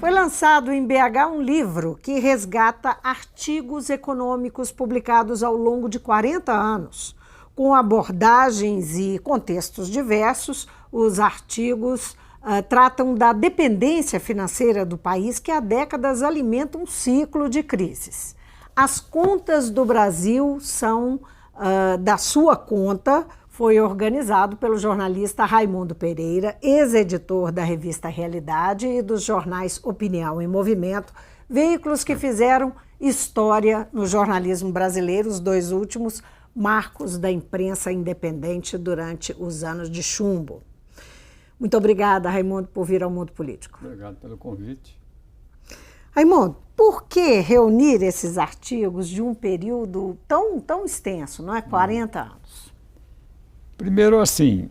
Foi lançado em BH um livro que resgata artigos econômicos publicados ao longo de 40 anos. Com abordagens e contextos diversos, os artigos tratam da dependência financeira do país que há décadas alimenta um ciclo de crises. As contas do Brasil são da sua conta. Foi organizado pelo jornalista Raimundo Pereira, ex-editor da revista Realidade e dos jornais Opinião e Movimento, veículos que fizeram história no jornalismo brasileiro, os dois últimos marcos da imprensa independente durante os anos de chumbo. Muito obrigada, Raimundo, por vir ao Mundo Político. Obrigado pelo convite. Raimundo, por que reunir esses artigos de um período tão extenso, não é? 40 anos? Primeiro, assim,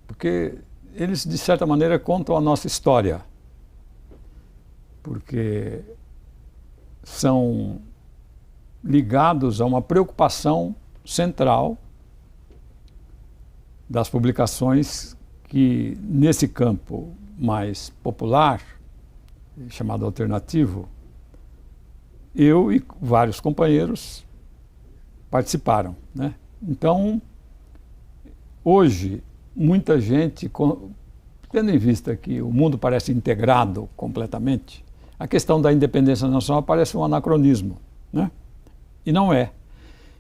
porque eles, de certa maneira, contam a nossa história. Porque são ligados a uma preocupação central das publicações que, nesse campo mais popular, chamado alternativo, eu e vários companheiros participaram, né? Então, hoje, muita gente, tendo em vista que o mundo parece integrado completamente, a questão da independência nacional parece um anacronismo, né? E não é.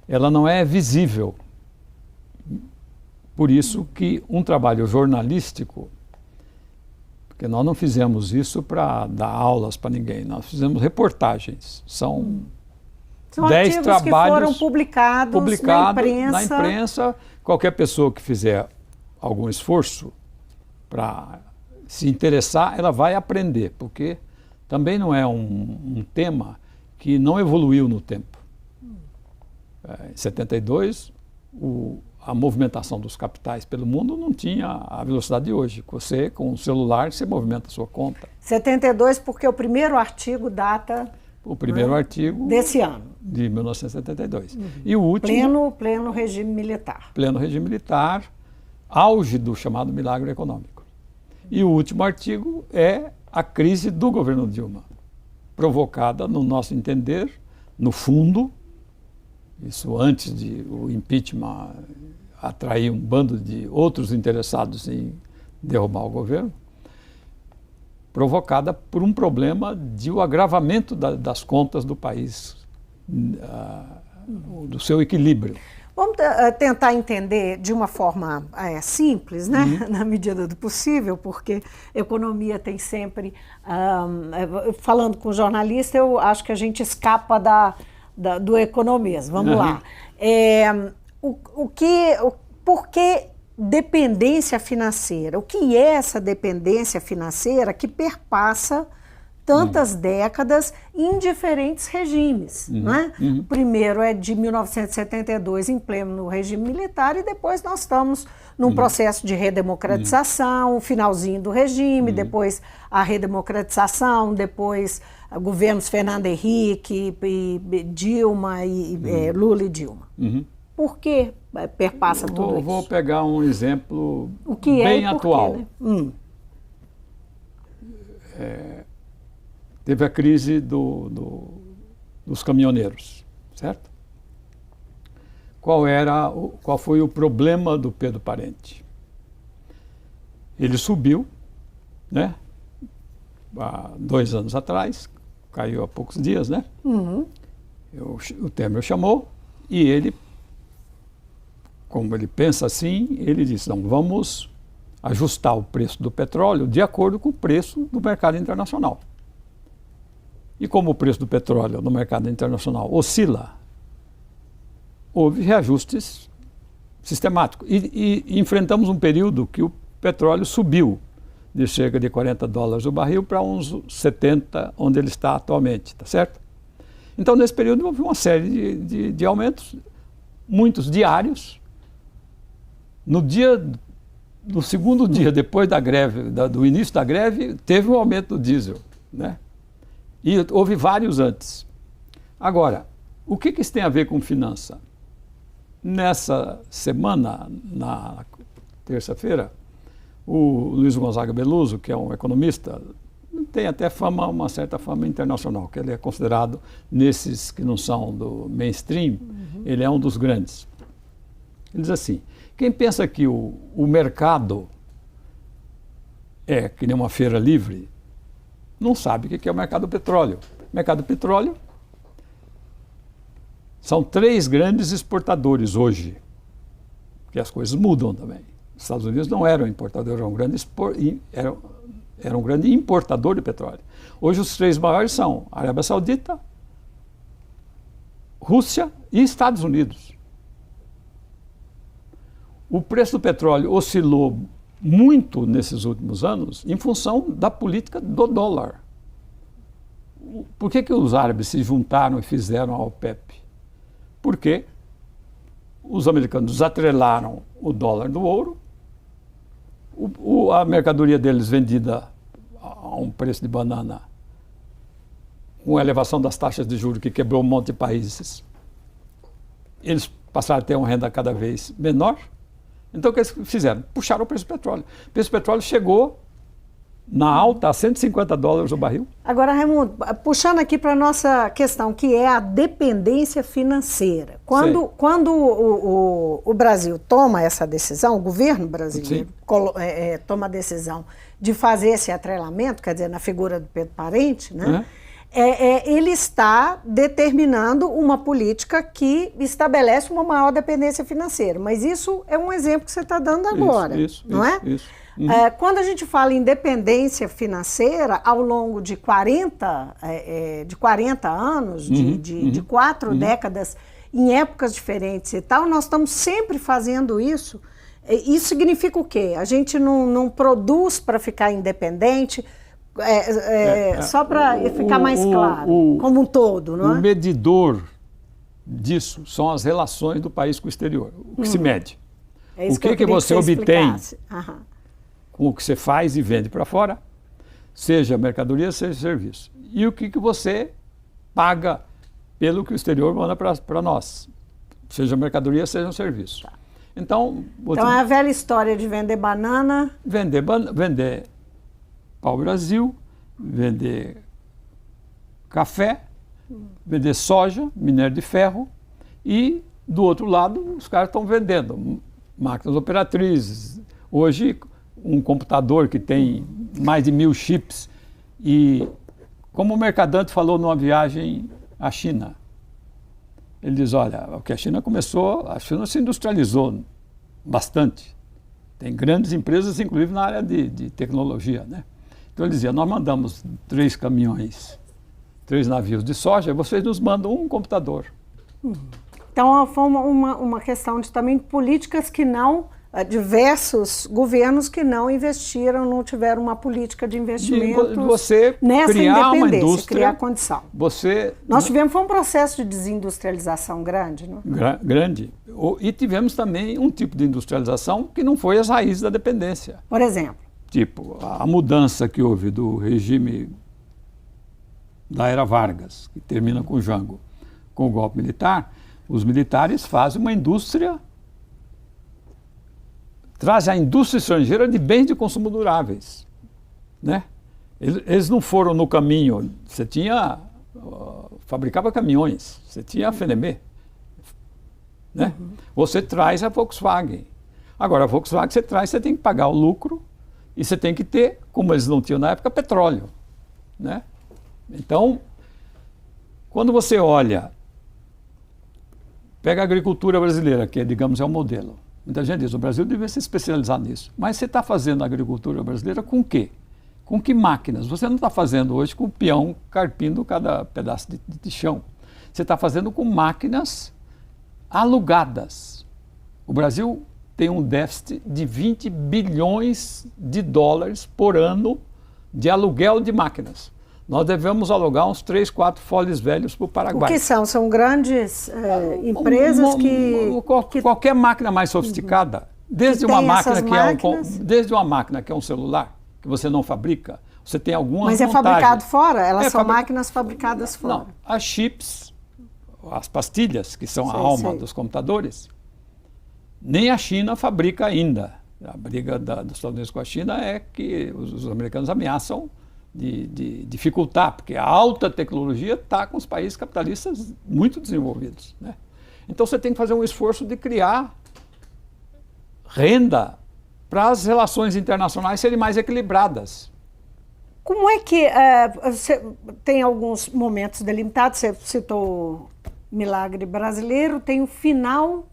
Ela não é visível. Por isso que um trabalho jornalístico, porque nós não fizemos isso para dar aulas para ninguém, nós fizemos reportagens. São 10 trabalhos que foram publicados na imprensa. Qualquer pessoa que fizer algum esforço para se interessar, ela vai aprender, porque também não é um tema que não evoluiu no tempo. Em 72, a movimentação dos capitais pelo mundo não tinha a velocidade de hoje. Você, com o celular, você movimenta a sua conta. 72, porque o primeiro artigo data... O primeiro artigo... Desse ano. De 1972. Uhum. E o último... Pleno regime militar. Pleno regime militar, auge do chamado milagre econômico. E o último artigo é a crise do governo Dilma, provocada, no nosso entender, no fundo, isso antes de o impeachment atrair um bando de outros interessados em derrubar o governo, provocada por um problema de o agravamento das contas do país, do seu equilíbrio. Vamos tentar entender de uma forma simples, né? Na medida do possível, porque economia tem sempre... falando com o jornalista, eu acho que a gente escapa do economês. Vamos lá. Por que dependência financeira? O que é essa dependência financeira que perpassa tantas décadas em diferentes regimes? Né? O primeiro é de 1972, em pleno regime militar, e depois nós estamos num processo de redemocratização, o finalzinho do regime, depois a redemocratização, depois governos Fernando Henrique, Dilma, Lula e Dilma. Por que perpassa tudo isso? Vou pegar um exemplo bem atual. Né? Teve a crise dos caminhoneiros, certo? Qual foi o problema do Pedro Parente? Ele subiu, né? Há 2 anos atrás, caiu há poucos dias, né? O Temer chamou e ele, como ele pensa assim, ele disse, não, vamos ajustar o preço do petróleo de acordo com o preço do mercado internacional. E como o preço do petróleo no mercado internacional oscila, houve reajustes sistemáticos. E enfrentamos um período que o petróleo subiu de cerca de $40 o barril para uns 70, onde ele está atualmente, tá certo? Então, nesse período, houve uma série de aumentos, muitos diários. No segundo dia, depois da greve, do início da greve, teve um aumento do diesel, né? E houve vários antes. Agora, o que isso tem a ver com finança? Nessa semana, na terça-feira, o Luiz Gonzaga Beluso, que é um economista, tem até fama, uma certa fama internacional, que ele é considerado, nesses que não são do mainstream, ele é um dos grandes. Ele diz assim, quem pensa que o mercado é que nem uma feira livre, não sabe o que é o mercado do petróleo. O mercado do petróleo são 3 grandes exportadores hoje, porque as coisas mudam também. Os Estados Unidos não eram importadores, era um grande importador de petróleo. Hoje os 3 maiores são a Arábia Saudita, Rússia e Estados Unidos. O preço do petróleo oscilou muito nesses últimos anos em função da política do dólar. Por que os árabes se juntaram e fizeram a OPEP? Porque os americanos desatrelaram o dólar do ouro, a mercadoria deles vendida a um preço de banana, com a elevação das taxas de juros que quebrou um monte de países, eles passaram a ter uma renda cada vez menor. Então o que eles fizeram? Puxaram o preço do petróleo. O preço do petróleo chegou na alta a $150 o barril. Agora, Raimundo, puxando aqui para a nossa questão, que é a dependência financeira. Quando o Brasil toma essa decisão, o governo brasileiro toma a decisão de fazer esse atrelamento, quer dizer, na figura do Pedro Parente, né? Ele está determinando uma política que estabelece uma maior dependência financeira. Mas isso é um exemplo que você está dando agora, não é? Isso. Quando a gente fala em dependência financeira, ao longo de 40 anos, de 4 décadas, em épocas diferentes e tal, nós estamos sempre fazendo isso. Isso significa o quê? A gente não produz para ficar independente, só para ficar mais claro, como um todo, não é? O medidor disso são as relações do país com o exterior, o que se mede. É isso o que você obtém Aham. com o que você faz e vende para fora, seja mercadoria, seja serviço. E o que você paga pelo que o exterior manda para nós, seja mercadoria, seja um serviço. Tá. Então é a velha história de vender banana. Vender pau-brasil, vender café, vender soja, minério de ferro, e do outro lado os caras estão vendendo máquinas operatrizes. Hoje um computador que tem mais de 1000 chips, e como o Mercadante falou numa viagem à China, ele diz, olha, o que a China se industrializou bastante. Tem grandes empresas, inclusive na área de tecnologia, né? Então ele dizia, nós mandamos 3 caminhões, 3 navios de soja, e vocês nos mandam um computador. Então foi uma questão de também políticas que não, diversos governos que não investiram, não tiveram uma política de investimento você nessa criar uma independência, indústria, criar condição. Nós tivemos um processo de desindustrialização grande, não? Grande. E tivemos também um tipo de industrialização que não foi as raízes da dependência. Por exemplo? Tipo, a mudança que houve do regime da era Vargas, que termina com o Jango, com o golpe militar, os militares fazem uma indústria, trazem a indústria estrangeira de bens de consumo duráveis, né? Eles não foram no caminho, você tinha, fabricava caminhões, você tinha a Fenemé, né? Você traz a Volkswagen. Agora, a Volkswagen você tem que pagar o lucro, e você tem que ter, como eles não tinham na época, petróleo, né? Então, quando você olha, pega a agricultura brasileira, que digamos é um modelo. Muita gente diz, o Brasil devia se especializar nisso. Mas você está fazendo a agricultura brasileira com o quê? Com que máquinas? Você não está fazendo hoje com o peão carpindo cada pedaço de chão. Você está fazendo com máquinas alugadas. O Brasil tem um déficit de 20 bilhões de dólares por ano de aluguel de máquinas. Nós devemos alugar uns 3, 4 Foles velhos para o Paraguai. O que são? São grandes empresas que... Qualquer máquina mais sofisticada, desde uma máquina que é um celular, que você não fabrica, você tem algumas Mas é fabricado fora? Elas são máquinas fabricadas fora? Não, as chips, as pastilhas, que são a alma dos computadores, nem a China fabrica ainda. A briga dos Estados Unidos com a China é que os americanos ameaçam de dificultar, porque a alta tecnologia está com os países capitalistas muito desenvolvidos, né? Então você tem que fazer um esforço de criar renda para as relações internacionais serem mais equilibradas. Como é que você tem alguns momentos delimitados? Você citou o milagre brasileiro, tem o final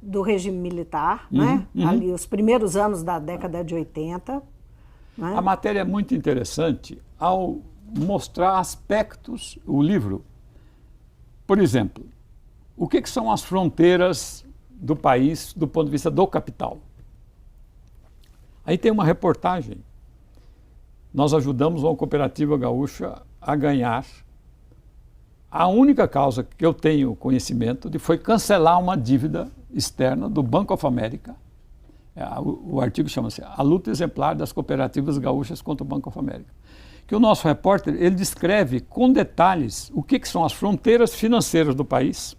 do regime militar, né? Ali os primeiros anos da década de 80. Né? A matéria é muito interessante ao mostrar aspectos, o livro. Por exemplo, o que são as fronteiras do país do ponto de vista do capital? Aí tem uma reportagem. Nós ajudamos uma cooperativa gaúcha a ganhar. A única causa que eu tenho conhecimento foi cancelar uma dívida externa do Bank of America. O artigo chama-se A Luta Exemplar das Cooperativas Gaúchas contra o Bank of America. Que o nosso repórter, ele descreve com detalhes o que são as fronteiras financeiras do país.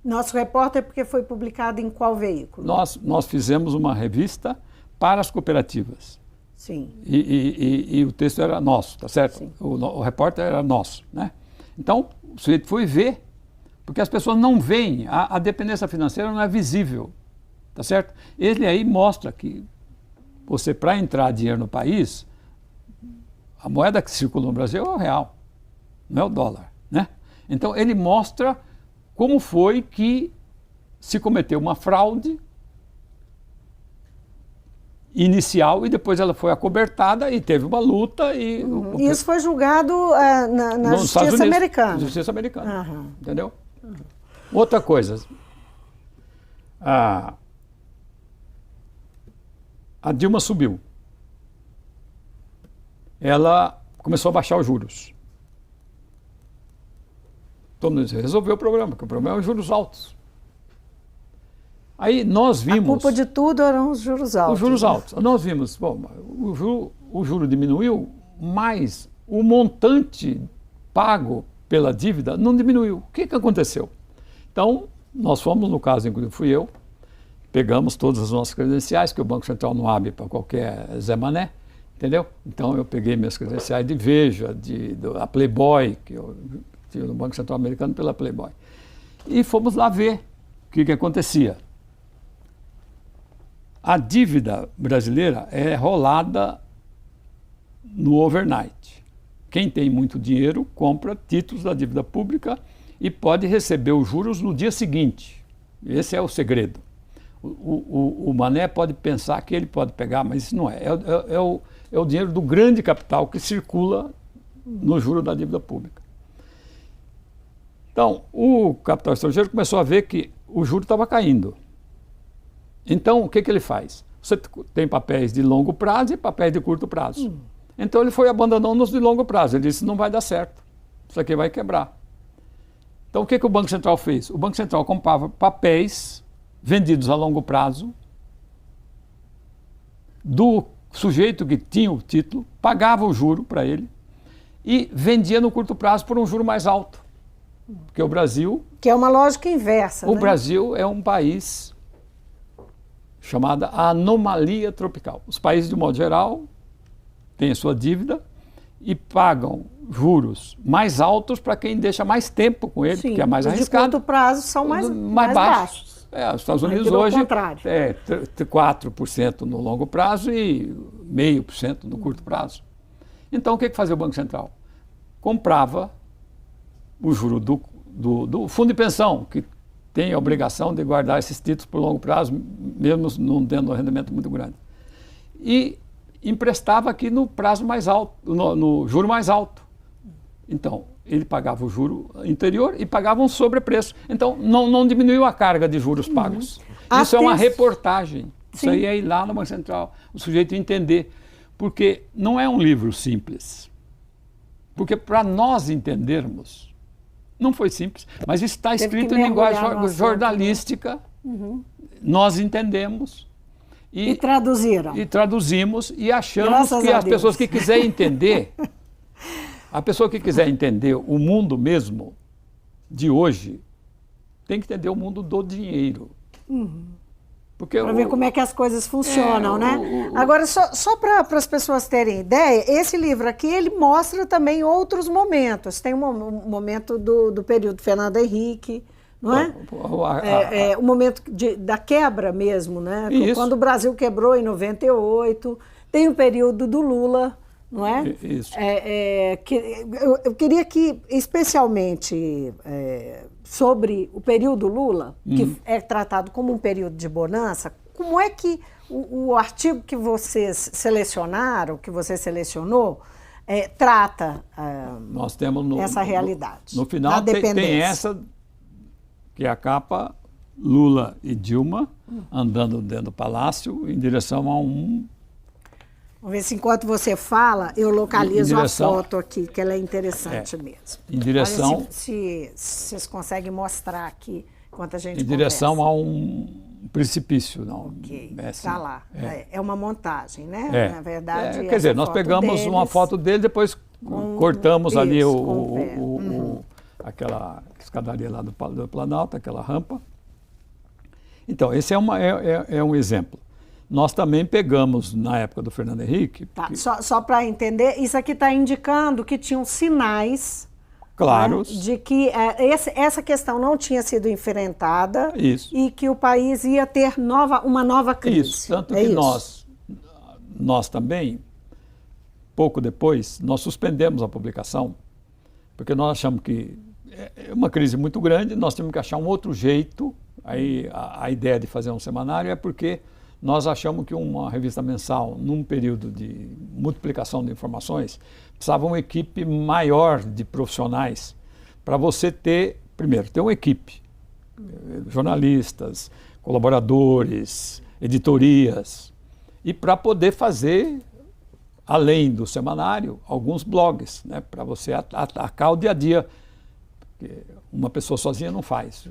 Nosso repórter, porque foi publicado em qual veículo? Nós fizemos uma revista para as cooperativas. Sim. E o texto era nosso, tá certo? O repórter era nosso, né? Então, o sujeito foi ver, porque as pessoas não veem, a dependência financeira não é visível, tá certo? Ele aí mostra que você, para entrar dinheiro no país, a moeda que circula no Brasil é o real, não é o dólar, né? Então, ele mostra como foi que se cometeu uma fraude inicial e depois ela foi acobertada e teve uma luta e... Isso foi julgado na Justiça Americana. Justiça Americana, entendeu? Outra coisa, a Dilma subiu. Ela começou a baixar os juros. Todo mundo resolveu o problema, porque o problema é os juros altos. Aí nós vimos... A culpa de tudo eram os juros altos. Os juros altos. Nós vimos, bom, o juro diminuiu, mas o montante pago pela dívida não diminuiu. O que aconteceu? Então, nós fomos, no caso, inclusive fui eu, pegamos todas as nossas credenciais, que o Banco Central não abre para qualquer Zé Mané, entendeu? Então, eu peguei minhas credenciais de Veja, da Playboy, que eu tinha no Banco Central Americano pela Playboy. E fomos lá ver o que acontecia. A dívida brasileira é rolada no overnight. Quem tem muito dinheiro compra títulos da dívida pública e pode receber os juros no dia seguinte. Esse é o segredo. O Mané pode pensar que ele pode pegar, mas isso não é. É o dinheiro do grande capital que circula no juro da dívida pública. Então, o capital estrangeiro começou a ver que o juro estava caindo. Então, o que ele faz? Você tem papéis de longo prazo e papéis de curto prazo. Então, ele foi abandonando os de longo prazo. Ele disse, não vai dar certo. Isso aqui vai quebrar. Então, o que o Banco Central fez? O Banco Central comprava papéis vendidos a longo prazo do sujeito que tinha o título, pagava o juro para ele e vendia no curto prazo por um juro mais alto. Porque o Brasil... Que é uma lógica inversa, O Brasil é um país chamada anomalia tropical. Os países, de modo geral, têm a sua dívida e pagam juros mais altos para quem deixa mais tempo com ele, que é mais arriscado. De curto prazo são mais baixos. Os Estados Unidos hoje é 4% no longo prazo e 0,5% no curto prazo. Então, o que fazia o Banco Central? Comprava o juro do fundo de pensão, que tem a obrigação de guardar esses títulos por longo prazo, mesmo não tendo um rendimento muito grande. E emprestava aqui no prazo mais alto, no juro mais alto. Então, ele pagava o juro anterior e pagava um sobrepreço. Então, não diminuiu a carga de juros pagos. Isso é uma reportagem. Sim. Isso aí é ir lá no Banco Central, o sujeito entender. Porque não é um livro simples. Porque para nós entendermos, não foi simples, mas está escrito em linguagem jornalística, nós entendemos. E traduziram. E traduzimos e achamos que as pessoas que quiserem entender, a pessoa que quiser entender o mundo mesmo de hoje, tem que entender o mundo do dinheiro. Para ver como é que as coisas funcionam, né? Agora, só para as pessoas terem ideia, esse livro aqui, ele mostra também outros momentos. Tem um momento do período Fernando Henrique, não é? O momento da quebra mesmo, né? Isso. Quando o Brasil quebrou em 98. Tem o período do Lula, não é? Isso. Eu queria que, especialmente sobre o período Lula, que é tratado como um período de bonança, como é que o artigo que vocês selecionaram, que você selecionou, trata Nós temos essa realidade? No final tem essa, que é a capa, Lula e Dilma andando dentro do palácio em direção a um... Vamos ver se enquanto você fala, eu localizo a foto aqui, que ela é interessante mesmo. Em direção... Olha se vocês conseguem mostrar aqui, enquanto a gente Em direção a um precipício. Não, ok, está lá. É uma montagem, né? Na verdade, quer dizer, nós pegamos uma foto dele, depois cortamos ali aquela escadaria lá do Planalto, aquela rampa. Então, esse é um exemplo. Nós também pegamos, na época do Fernando Henrique... Tá, só para entender, isso aqui está indicando que tinham sinais, claros, né, de que essa questão não tinha sido enfrentada. Isso. E que o país ia ter uma nova crise. Isso, tanto que nós também, pouco depois, nós suspendemos a publicação, porque nós achamos que é uma crise muito grande, nós tínhamos que achar um outro jeito. Aí a ideia de fazer um semanário é porque... Nós achamos que uma revista mensal, num período de multiplicação de informações, precisava uma equipe maior de profissionais para você primeiro, ter uma equipe, jornalistas, colaboradores, editorias, e para poder fazer, além do semanário, alguns blogs, né, para você atacar o dia a dia, porque uma pessoa sozinha não faz.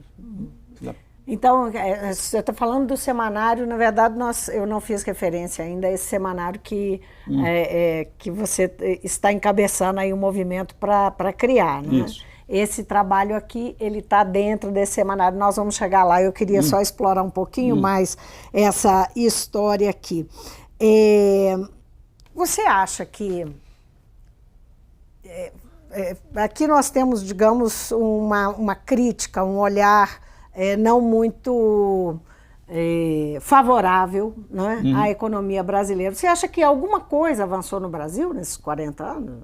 Então, você está falando do semanário, na verdade, eu não fiz referência ainda a esse semanário que você está encabeçando aí um movimento para criar, né? Isso. Esse trabalho aqui, ele está dentro desse semanário, nós vamos chegar lá, eu queria só explorar um pouquinho mais essa história aqui. Você acha que... aqui nós temos, digamos, uma crítica, um olhar... não muito favorável, né, à economia brasileira. Você acha que alguma coisa avançou no Brasil nesses 40 anos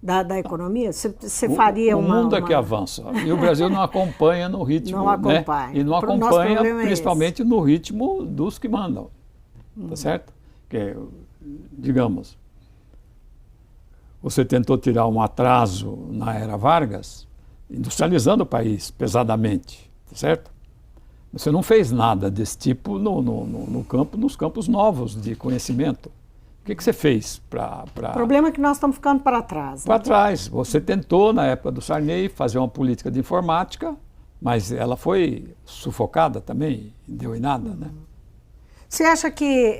da economia? Você faria o mundo é que avança. E o Brasil não acompanha no ritmo. Não acompanha. Né? E não acompanha principalmente no ritmo dos que mandam. Tá certo? Que, digamos, você tentou tirar um atraso na era Vargas, industrializando o país pesadamente. Certo? Você não fez nada desse tipo nos campos novos de conhecimento. O que você fez para... O problema é que nós estamos ficando para trás. Para trás. Você tentou, na época do Sarney, fazer uma política de informática, mas ela foi sufocada também, não deu em nada. Né? Você acha que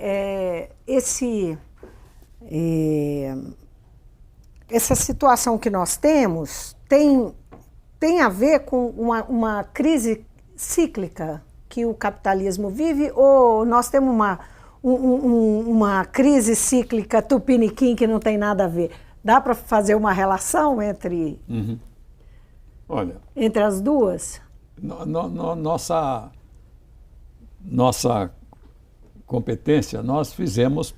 essa situação que nós temos tem a ver com uma crise cíclica que o capitalismo vive, ou nós temos uma crise cíclica tupiniquim que não tem nada a ver? Dá para fazer uma relação entre as duas? Nossa competência, nós fizemos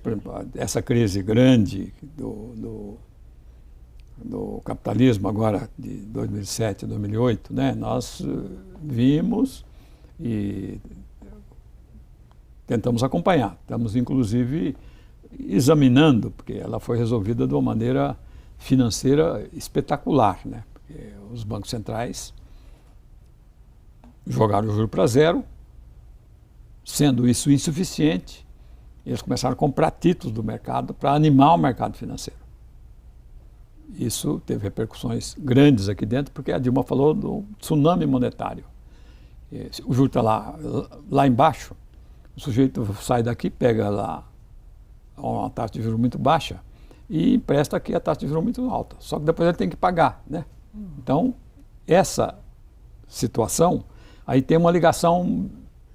essa crise grande do capitalismo agora de 2007, 2008, né? Nós vimos e tentamos acompanhar. Estamos, inclusive, examinando, porque ela foi resolvida de uma maneira financeira espetacular, né? Porque os bancos centrais jogaram o juro para zero, sendo isso insuficiente, eles começaram a comprar títulos do mercado para animar o mercado financeiro. Isso teve repercussões grandes aqui dentro, porque a Dilma falou do tsunami monetário. O juro está lá embaixo, o sujeito sai daqui, pega lá uma taxa de juros muito baixa e empresta aqui a taxa de juros muito alta. Só que depois ele tem que pagar, né? Então, essa situação, aí tem uma ligação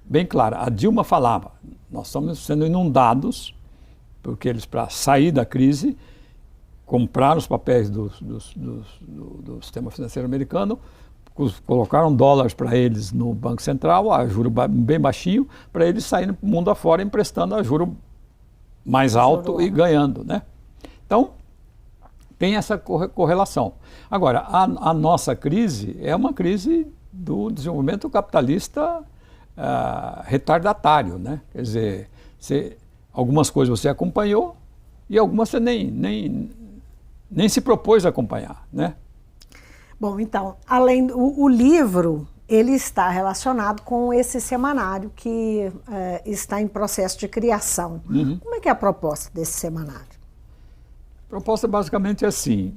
bem clara. A Dilma falava, nós estamos sendo inundados, porque eles, para sair da crise, compraram os papéis do sistema financeiro americano, colocaram dólares para eles no Banco Central, a juro bem baixinho, para eles saírem para o mundo afora emprestando a juro mais alto e ganhando, né? Então, tem essa correlação. Agora, a nossa crise é uma crise do desenvolvimento capitalista retardatário, né? Quer dizer, algumas coisas você acompanhou e algumas você nem se propôs a acompanhar, né? Bom, então, além o livro, ele está relacionado com esse semanário que está em processo de criação. Uhum. Como é que é a proposta desse semanário? A proposta basicamente é assim,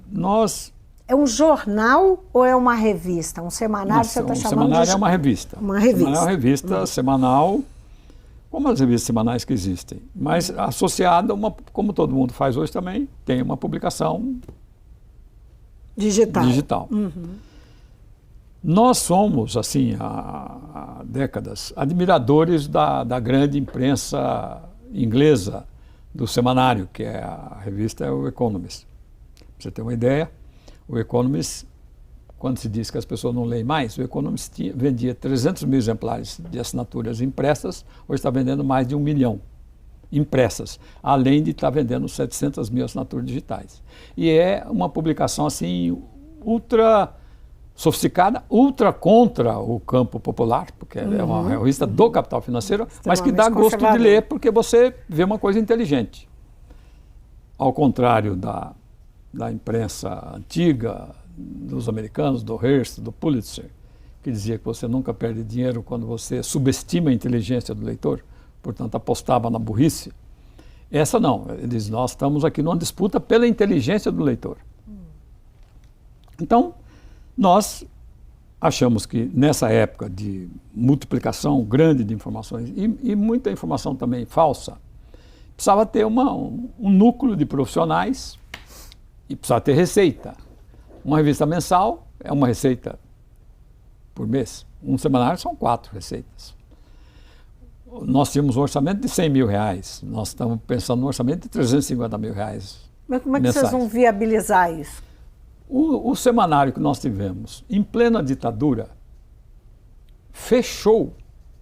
É um jornal ou é uma revista? Um semanário você está chamando semanário de... é uma revista. Uma revista. É uma revista semanal, como as revistas semanais que existem, mas associada a como todo mundo faz hoje também, tem uma publicação digital. Uhum. Nós somos, assim, há décadas, admiradores da grande imprensa inglesa do semanário, que é a revista é o Economist. Pra você ter uma ideia, o Economist, quando se diz que as pessoas não leem mais, o Economist vendia 300 mil exemplares de assinaturas impressas, hoje está vendendo mais de 1 milhão impressas, além de estar vendendo 700 mil assinaturas digitais. E é uma publicação assim ultra sofisticada, ultra contra o campo popular, porque é uma revista do capital financeiro, mas que dá gosto de ler, porque você vê uma coisa inteligente. Ao contrário da imprensa antiga, dos americanos, do Hearst, do Pulitzer, que dizia que você nunca perde dinheiro quando você subestima a inteligência do leitor, portanto apostava na burrice. Essa não, ele diz, nós estamos aqui numa disputa pela inteligência do leitor. Então, nós achamos que nessa época de multiplicação grande de informações e muita informação também falsa, precisava ter um núcleo de profissionais e precisava ter receita. Uma revista mensal é uma receita por mês. Um semanário são 4 receitas. Nós tínhamos um orçamento de 100 mil reais. Nós estamos pensando no orçamento de 350 mil reais. Mas como é que mensais. vocês vão viabilizar isso? O semanário que nós tivemos em plena ditadura fechou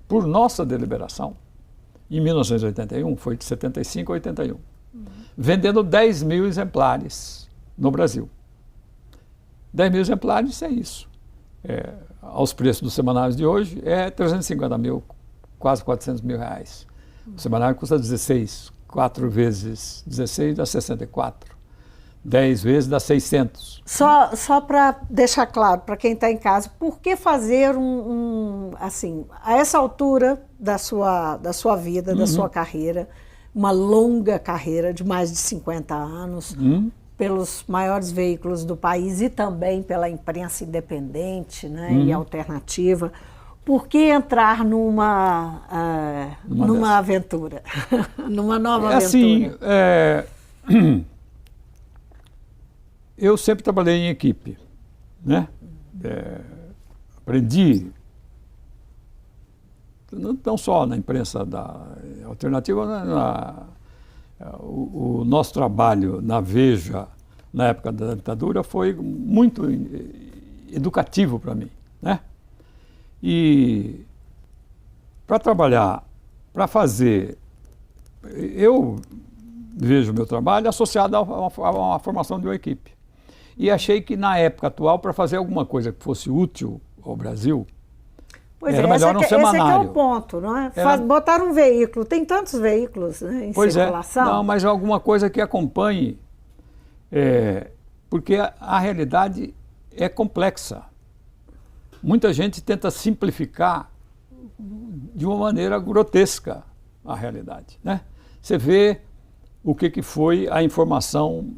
por nossa deliberação em 1981, foi de 75 a 81, vendendo 10 mil exemplares no Brasil. 10 mil exemplares é isso. Aos preços dos semanários de hoje, é 350 mil, quase 400 mil reais. O semanário custa 16, 4 vezes 16 dá 64. 10 vezes dá 600. Só para deixar claro para quem está em casa, por que fazer assim, a essa altura da sua vida, da sua carreira, uma longa carreira de mais de 50 anos, pelos maiores veículos do país e também pela imprensa independente, né, e alternativa, por que entrar numa aventura, numa nova aventura? Assim, eu sempre trabalhei em equipe, né? Aprendi, não só na imprensa alternativa, o nosso trabalho na Veja, na época da ditadura, foi muito educativo para mim, né? E para trabalhar, para fazer, eu vejo o meu trabalho associado a uma formação de uma equipe. E achei que na época atual, para fazer alguma coisa que fosse útil ao Brasil, era melhor um semanário. Esse é o ponto, não é? Botar um veículo, tem tantos veículos, né, em circulação. Não, mas alguma coisa que acompanhe, porque a realidade é complexa. Muita gente tenta simplificar de uma maneira grotesca a realidade, né? Você vê o que foi a informação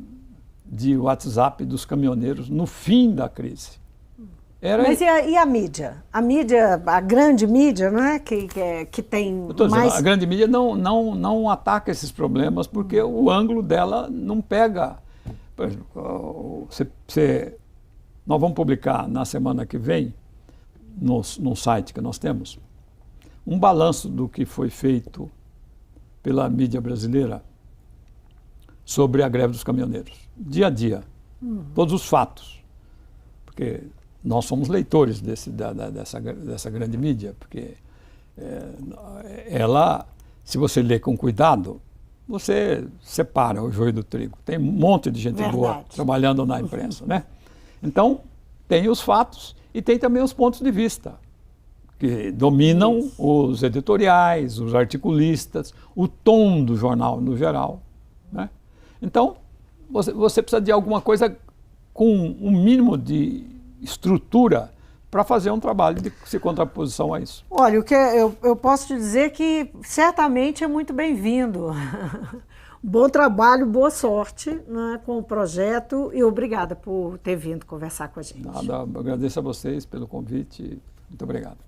de WhatsApp dos caminhoneiros no fim da crise. Mas e a mídia? A mídia, a grande mídia, não é? Que tem mais... A grande mídia não ataca esses problemas porque o ângulo dela não pega. Por exemplo, nós vamos publicar na semana que vem, no site que nós temos, um balanço do que foi feito pela mídia brasileira sobre a greve dos caminhoneiros, dia a dia, todos os fatos, porque nós somos leitores dessa grande mídia, porque ela, se você lê com cuidado, você separa o joio do trigo. Tem um monte de gente boa trabalhando na imprensa, né? Então, tem os fatos e tem também os pontos de vista, que dominam os editoriais, os articulistas, o tom do jornal no geral, né? Então, você precisa de alguma coisa com um mínimo de estrutura para fazer um trabalho de contraposição a isso. Olha, o que eu posso te dizer que certamente é muito bem-vindo. Bom trabalho, boa sorte, né, com o projeto e obrigada por ter vindo conversar com a gente. Nada, agradeço a vocês pelo convite. Muito obrigado.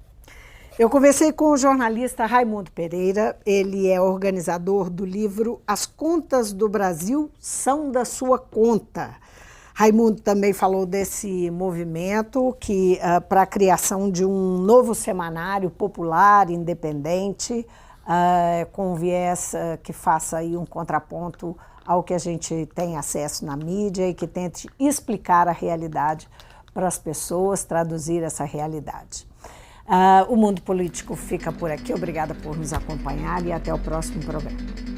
Eu conversei com o jornalista Raimundo Pereira, ele é organizador do livro As Contas do Brasil São da Sua Conta. Raimundo também falou desse movimento que para a criação de um novo semanário popular, independente, com viés que faça aí um contraponto ao que a gente tem acesso na mídia e que tente explicar a realidade para as pessoas, traduzir essa realidade. O Mundo Político fica por aqui. Obrigada por nos acompanhar e até o próximo programa.